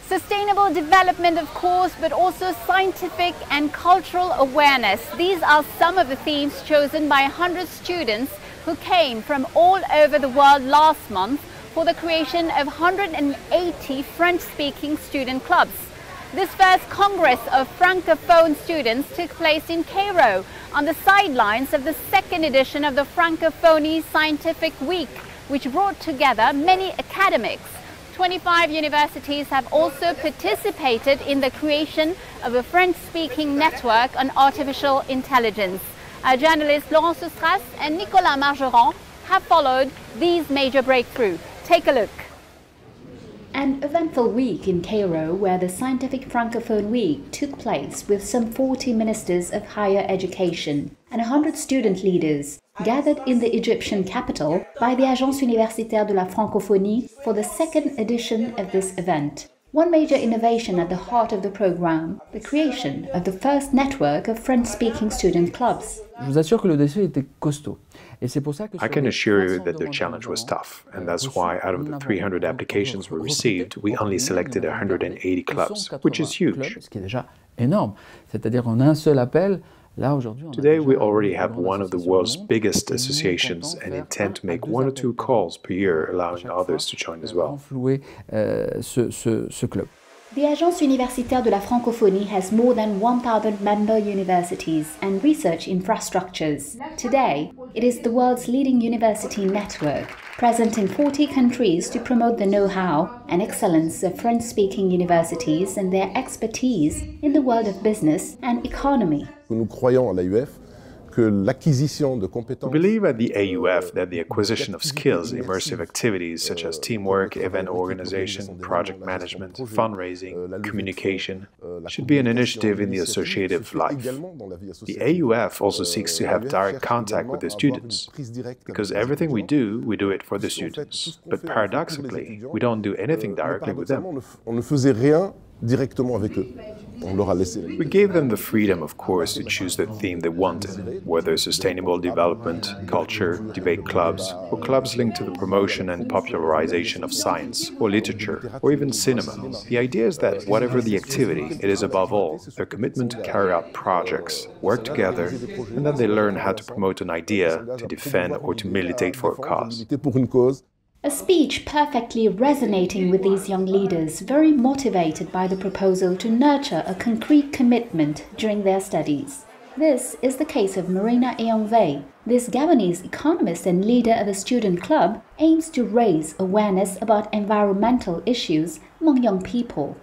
Sustainable development, of course, but also scientific and cultural awareness. These are some of the themes chosen by 100 students who came from all over the world last month for the creation of 180 French-speaking student clubs. This first Congress of Francophone students took place in Cairo on the sidelines of the second edition of the Francophonie Scientific Week, which brought together many academics. 25 universities have also participated in the creation of a French-speaking network on artificial intelligence. Our journalists Laurence Sustras and Nicolas Margeron have followed these major breakthroughs. Take a look. An eventful week in Cairo, where the Scientific Francophone Week took place with some 40 ministers of higher education and 100 student leaders, gathered in the Egyptian capital by the Agence Universitaire de la Francophonie for the second edition of this event. One major innovation at the heart of the program, the creation of the first network of French-speaking student clubs. Je vous assure que le défi était costaud. I can assure you that the challenge was tough, and that's why out of the 300 applications we received, we only selected 180 clubs, which is huge. Ce qui est déjà énorme. C'est-à-dire en un seul appel. Today we already have one of the world's biggest associations and intend to make 1 or 2 calls per year, allowing others to join as well. The Agence Universitaire de la Francophonie has more than 1,000 member universities and research infrastructures. Today, it is the world's leading university network, present in 40 countries to promote the know-how and excellence of French-speaking universities and their expertise in the world of business and economy. Nous croyons à l'AUF que l'acquisition de We compétences. believe at the AUF that the acquisition of skills, immersive activities such as teamwork, event organization, project management, fundraising, communication, should be an initiative in the associative life. The AUF also seeks to have direct contact with the students, because everything we do it for the students. But paradoxically, we don't do anything directly with them. On ne faisait rien directement avec eux. On leur a laissé. We gave them the freedom, of course, to choose the theme they wanted, whether sustainable development, culture, debate clubs, or clubs linked to the promotion and popularization of science, or literature, or even cinema. The idea is that whatever the activity, it is above all their commitment to carry out projects, work together, and that they learn how to promote an idea, to defend or to militate for a cause. A speech perfectly resonating with these young leaders, very motivated by the proposal to nurture a concrete commitment during their studies. This is the case of Marina Eonvey. This Gabonese economist and leader of a student club aims to raise awareness about environmental issues among young people.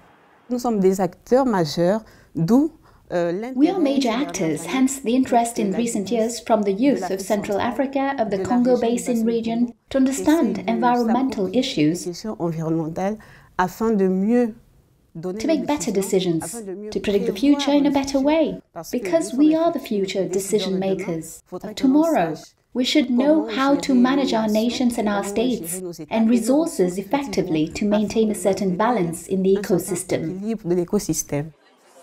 Nous sommes des acteurs majeurs, d'où We are major actors, hence the interest in recent years from the youth of Central Africa, of the Congo Basin region, to understand environmental issues, to make better decisions, to predict the future in a better way, because we are the future decision makers of tomorrow. We should know how to manage our nations and our states and resources effectively to maintain a certain balance in the ecosystem.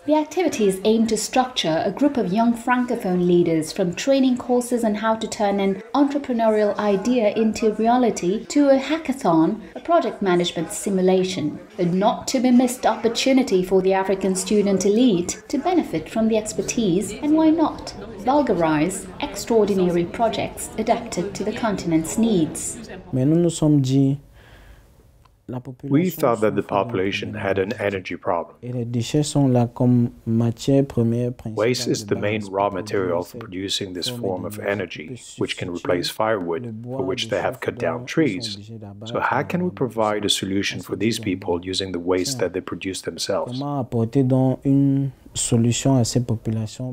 The activities aim to structure a group of young Francophone leaders from training courses on how to turn an entrepreneurial idea into reality to a hackathon, a project management simulation, a not-to-be-missed opportunity for the African student elite to benefit from the expertise and, why not, vulgarize extraordinary projects adapted to the continent's needs. Mais nous nous sommes dit, We thought that the population had an energy problem. Waste is the main raw material for producing this form of energy, which can replace firewood, for which they have cut down trees. So how can we provide a solution for these people using the waste that they produce themselves?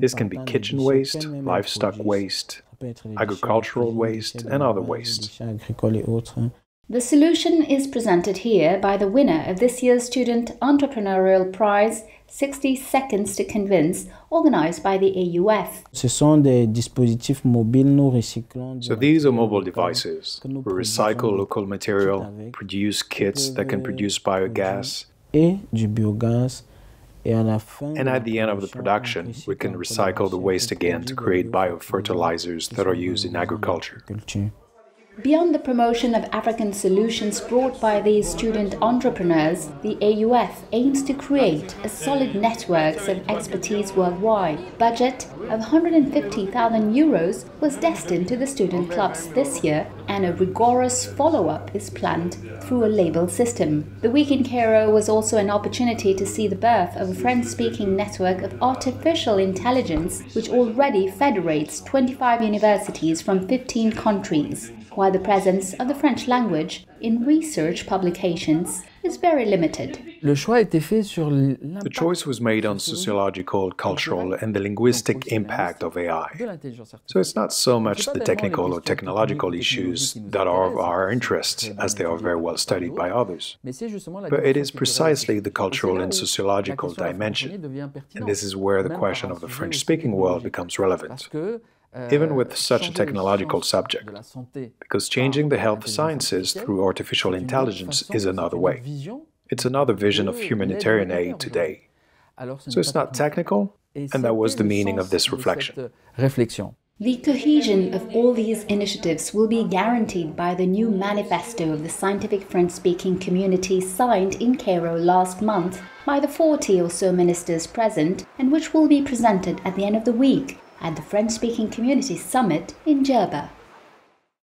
This can be kitchen waste, livestock waste, agricultural waste, and other waste. The solution is presented here by the winner of this year's Student Entrepreneurial Prize, 60 Seconds to Convince, organized by the AUF. So these are mobile devices. We recycle local material, produce kits that can produce biogas, and at the end of the production, we can recycle the waste again to create biofertilizers that are used in agriculture. Beyond the promotion of African solutions brought by these student entrepreneurs, the AUF aims to create a solid network of expertise worldwide. Budget of €150,000 was destined to the student clubs this year, and a rigorous follow-up is planned through a label system. The week in Cairo was also an opportunity to see the birth of a French-speaking network of artificial intelligence, which already federates 25 universities from 15 countries, while the presence of the French language in research publications is very limited. Le choix a été fait sur The choice was made on sociological, cultural, and the linguistic impact of AI. So it's not so much the technical or technological issues that are of our interest, as they are very well studied by others. But it is precisely the cultural and sociological dimension, and this is where the question of the French-speaking world becomes relevant, even with such a technological subject, because changing the health sciences through artificial intelligence is another way. It's another vision of humanitarian aid today. So it's not technical, and that was the meaning of this reflection. The cohesion of all these initiatives will be guaranteed by the new manifesto of the scientific French-speaking community signed in Cairo last month by the 40 or so ministers present, and which will be presented at the end of the week at the French-speaking community summit in Djerba.